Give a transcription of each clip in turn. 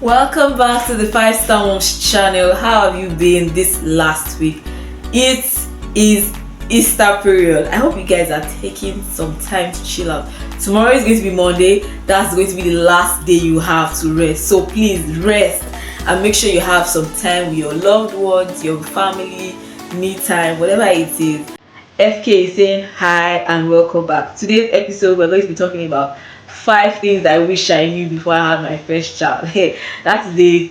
Welcome back to the 5 Star Moms channel. How have you been this last week? It is Easter period. I hope you guys are taking some time to chill out. Tomorrow is going to be Monday. That's going to be the last day you have to rest. So please rest and make sure you have some time with your loved ones, your family, me time, whatever it is. FK is saying hi and welcome back. Today's episode, we're going to be talking about 5 things I wish I knew before I had my first child. Hey, that's the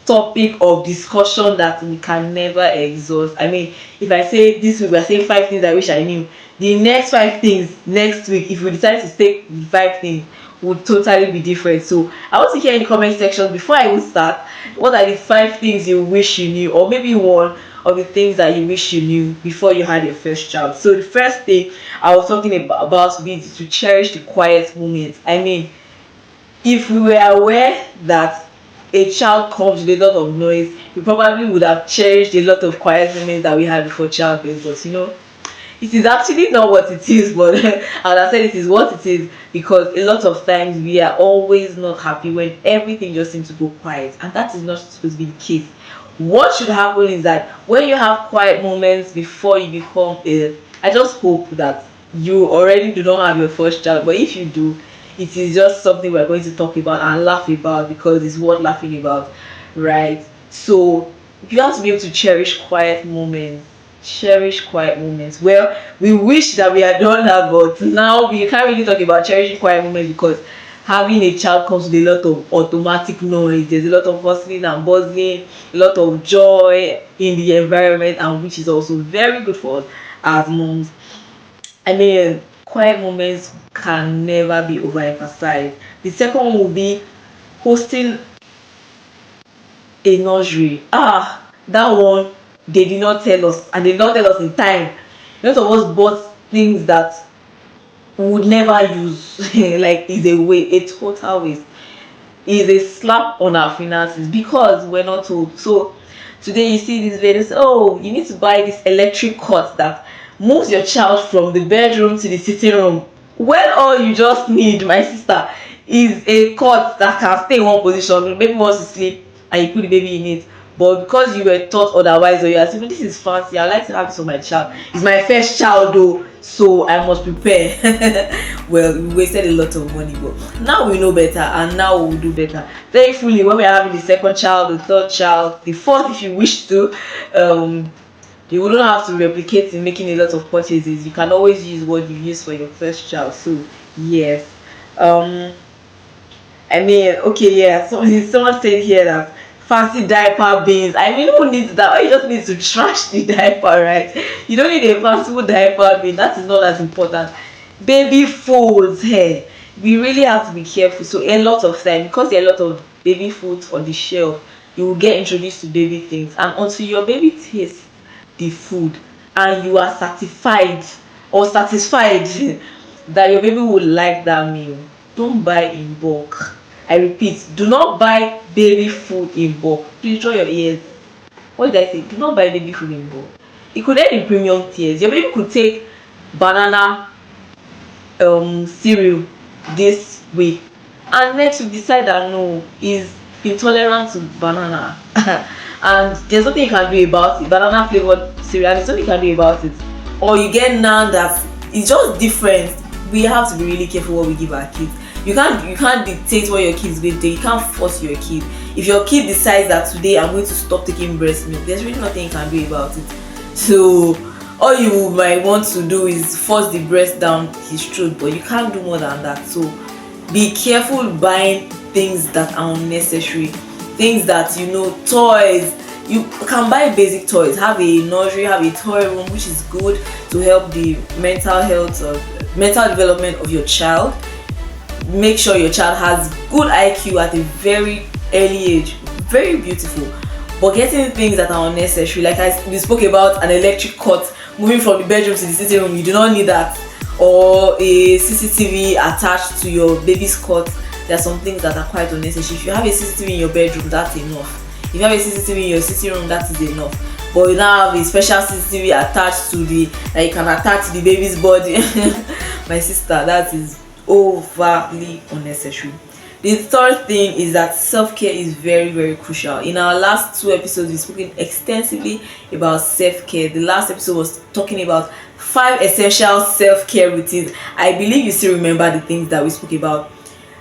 topic of discussion that we can never exhaust. I mean, if I say this week we're saying 5 things I wish I knew, the next 5 things next week, if we decide to take the 5 things, would totally be different. So I want to hear in the comment section before I even start, what are the 5 things you wish you knew, or maybe one of the things that you wish you knew before you had your first child. So the first thing I was talking about would be to cherish the quiet moments. I mean, if we were aware that a child comes with a lot of noise, we probably would have cherished a lot of quiet moments that we had before childbirth. But it is actually not what it is, but as I said, it is what it is, because a lot of times we are always not happy when everything just seems to go quiet, and that is not supposed to be the case. What should happen is that when you have quiet moments before you become ill, I just hope that you already do not have your first child, but if you do, it is just something we're going to talk about and laugh about, because it's worth laughing about, right? So you have to be able to cherish quiet moments. Cherish quiet moments. Well, we wish that we had done that, but now we can't really talk about cherishing quiet moments, because having a child comes with a lot of automatic noise. There's a lot of hustling and buzzing, a lot of joy in the environment, and which is also very good for us as moms. I mean, quiet moments can never be overemphasized. The second one will be hosting a nursery. That one, they did not tell us, and they did not tell us in time. A lot of us bought things that we would never use. Like, is a total waste. Is a slap on our finances because we're not told. So today you see these videos, oh, you need to buy this electric cord that moves your child from the bedroom to the sitting room, when all you just need, my sister, is a cord that can stay in one position. Maybe wants to sleep and you put the baby in it, but because you were taught otherwise, or you are saying this is fancy, I like to have this for my child, it's my first child though, so I must prepare. Well, we wasted a lot of money, but now we know better, and now we'll do better. Thankfully, when we're having the second child, the third child, the fourth, if you wish to, you wouldn't have to replicate in making a lot of purchases. You can always use what you use for your first child. So yes. um I mean, okay, yeah. So someone said here that fancy diaper bins. I mean, who needs that? All you just need to trash the diaper, right? You don't need a fancy diaper bin. That is not as important. Baby foods, hey, we really have to be careful. So a lot of time, because there are a lot of baby foods on the shelf, you will get introduced to baby things, and until your baby tastes the food and you are certified or satisfied that your baby would like that meal, don't buy in bulk. I repeat, do not buy baby food in bulk. Please draw your ears. What did I say? Do not buy baby food in bulk. It could end in premium tears. Your baby could take banana cereal this week, and next week decide that no, is intolerant to banana. And there's nothing you can do about it. Banana flavored cereal, there's nothing you can do about it. Or you get now that it's just different. We have to be really careful what we give our kids. You can't dictate what your kids going to do. You can't force your kid. If your kid decides that today I'm going to stop taking breast milk, there's really nothing you can do about it. So all you might want to do is force the breast down his throat, but you can't do more than that. So be careful buying things that are unnecessary, things that, toys. You can buy basic toys, have a nursery, have a toy room, which is good to help the mental health or mental development of your child. Make sure your child has good IQ at a very early age. Very beautiful. But getting things that are unnecessary, like we spoke about an electric cord moving from the bedroom to the sitting room, you do not need that. Or a CCTV attached to your baby's cot. There are some things that are quite unnecessary. If you have a CCTV in your bedroom, that's enough. If you have a CCTV in your sitting room, that is enough. But you now have a special CCTV attached to that you can attach to the baby's body. My sister, that is overly unnecessary. The third thing is that self-care is very, very crucial. In our last two episodes, we've spoken extensively about self-care. The last episode was talking about 5 essential self-care routines. I believe you still remember the things that we spoke about.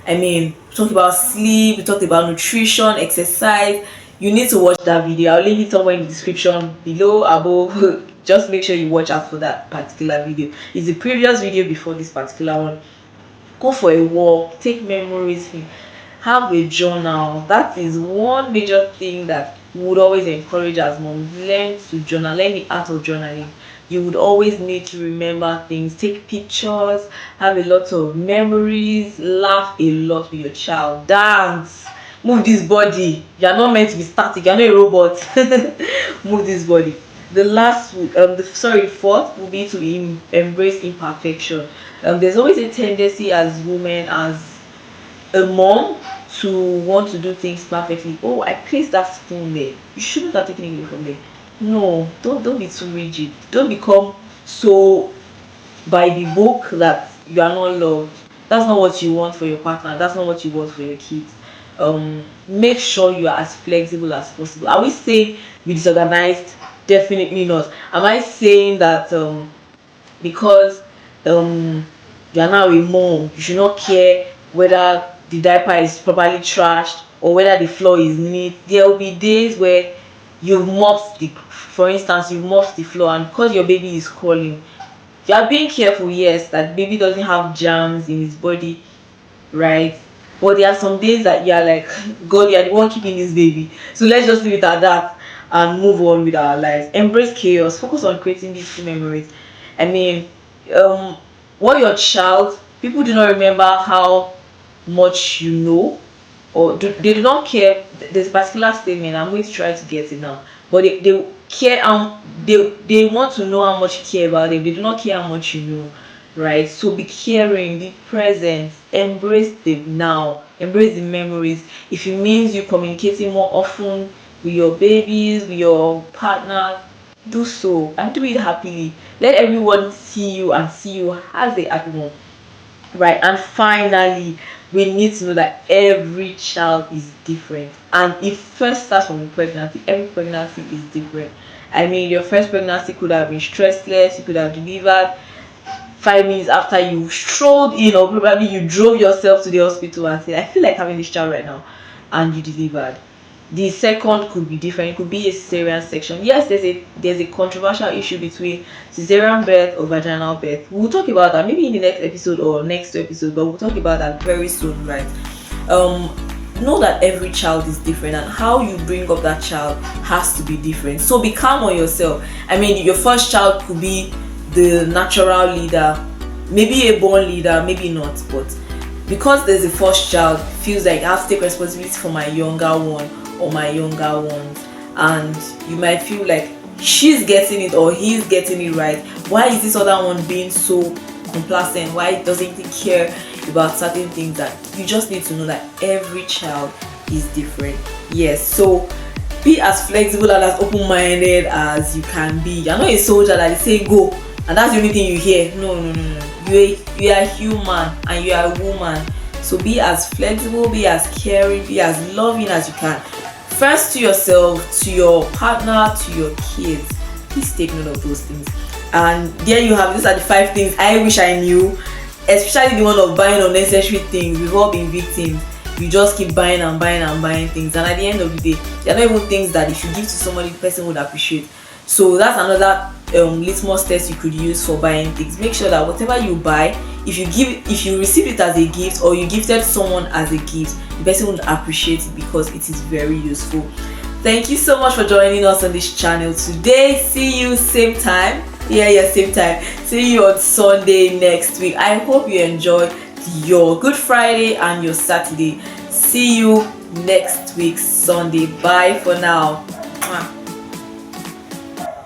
I mean, we talked about sleep, we talked about nutrition, exercise. You need to watch that video. I'll link it somewhere in the description, below, above. Just make sure you watch out for that particular video. It's the previous video before this particular one. Go for a walk, take memories, have a journal. That is one major thing that we would always encourage as moms. Learn to journal, learn the art of journaling. You would always need to remember things, take pictures, have a lot of memories, laugh a lot with your child, dance, move this body. You're not meant to be static, you're not a robot. Move this body. The last fourth will be to embrace imperfection. There's always a tendency as women, as a mom, to want to do things perfectly. Oh, I placed that spoon there, you shouldn't have taken it away from there. No, don't be too rigid. Don't become so by the book that you are not loved. That's not what you want for your partner, that's not what you want for your kids. Make sure you are as flexible as possible. Are we saying be disorganized? Definitely not. Am I saying that because you are now a mom, you should not care whether the diaper is properly trashed or whether the floor is neat? There will be days where for instance, you've mopped the floor, and because your baby is crawling, you are being careful, yes, that baby doesn't have germs in his body, right? But there are some days that you're like, God, you're the one keeping this baby, so let's just leave it at that and move on with our lives. Embrace chaos, focus on creating these two memories. I mean, what your child, people do not remember how much you know, or they do not care. There's a particular statement, I'm going to try to get it now, but they care, they want to know how much you care about them. They do not care how much you know, right? So be caring, be present, embrace the now, embrace the memories. If it means you communicating more often with your babies, with your partner, do so, and do it happily. Let everyone see you and see you as a happy mom, right? And finally, we need to know that every child is different, and it first starts from the pregnancy. Every pregnancy is different. I mean, your first pregnancy could have been stressless, you could have delivered 5 minutes after you strolled in, or probably you drove yourself to the hospital and said, I feel like having this child right now, and you delivered. The second could be different. It could be a cesarean section. Yes, there's a controversial issue between cesarean birth or vaginal birth. We'll talk about that maybe in the next episode or next episode, but we'll talk about that very soon, right? Know that every child is different, and how you bring up that child has to be different. So be calm on yourself. I mean, your first child could be the natural leader, maybe a born leader, maybe not, but because there's a first child, feels like I have to take responsibility for my younger one or my younger ones, and you might feel like she's getting it or he's getting it right. Why is this other one being so complacent? Why doesn't he care about certain things? That you just need to know that every child is different. Yes, so be as flexible and as open-minded as you can be. You're not a soldier that they say go and that's the only thing you hear. No. You are human and you are a woman. So be as flexible, be as caring, be as loving as you can. First to yourself, to your partner, to your kids. Please take note of those things. And there you have, these are the 5 things I wish I knew, especially the one of buying unnecessary things. We've all been victims. You just keep buying and buying and buying things, and at the end of the day, they're not even things that if you give to somebody, the person would appreciate. So that's another litmus test you could use for buying things. Make sure that whatever you buy, if you receive it as a gift or you gifted someone as a gift, the person would appreciate it because it is very useful. Thank you so much for joining us on this channel today. See you same time. Same time. See you on Sunday next week. I hope you enjoyed your Good Friday and your Saturday. See you next week Sunday. Bye for now.